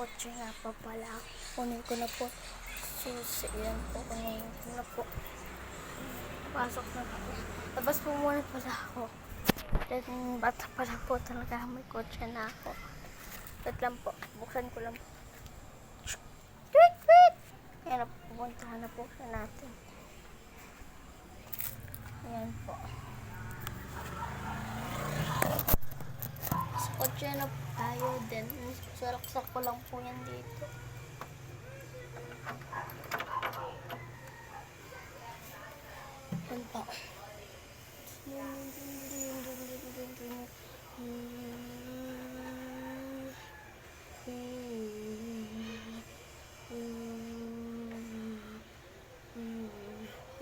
kotse nga pa pala. Kunin ko na po. Susi, yan po. Kunin ko na po. Pasok na po. Labas po muna pala ako. Then, bata pala po talaga. May kotse na ako. Wait lang po. Buksan ko lang po. Wait, wait! Ayan na po. Pupuntahan na po natin. Ayan po. Sa kotse na po tayo. Then, salaksak ko lang po yan dito. Ayan po.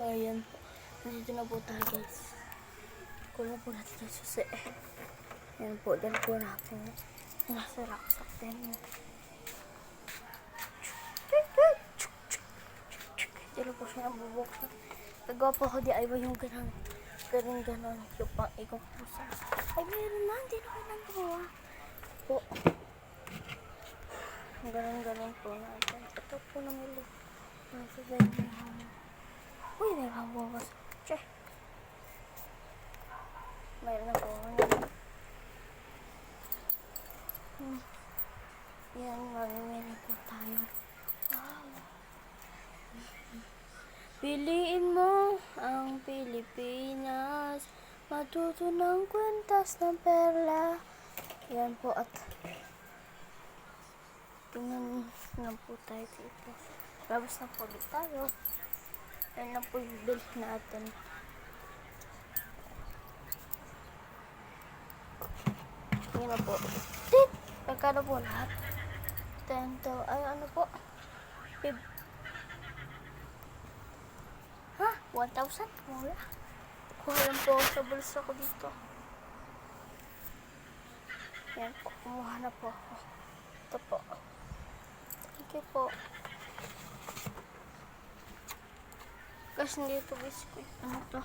Ayan po. Nandito na po tayo, guys. Kulang po natin yung susi. Ayan po. Dyan po natin. Nasa raksak din. Dyan po siya nabubuksan. Nagawa po ako DIY yung ganon. Ganon. Yung pang-ikong pusa. Ay, meron na. Hindi na kayo nagawa. Po. Ganon po natin. Ito po na may look. Nasa ganyan. Uy, may mabukas. Che. Mayroon na po. Yan, mamimili po tayo. Wow. Piliin mo ang Pilipinas. Matuto ng kwentas ng perla. Yan po at tingnan na po tayo dito. Labas na po ulit tayo. Yan na po yung bill natin. Yan na po. Tit! Pagkano po lahat? 10 to, ay ano po? 5. Ha? 1,000? Wala. Kuha lang po sa bulsa ko dito. Yan po. Kumuha na po ako. Ito po. Thank you po. Kasi dito biscuit. Ano to?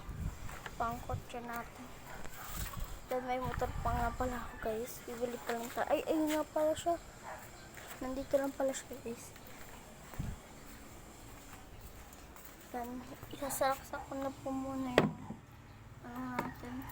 Pangkotse natin. Then may motor pa nga pala ako, guys. Bibili pa lang tayo. Ay, ayun nga pala siya. Nandito lang pala siya, guys. Then, isasaksak ko na po muna yun. Ano natin.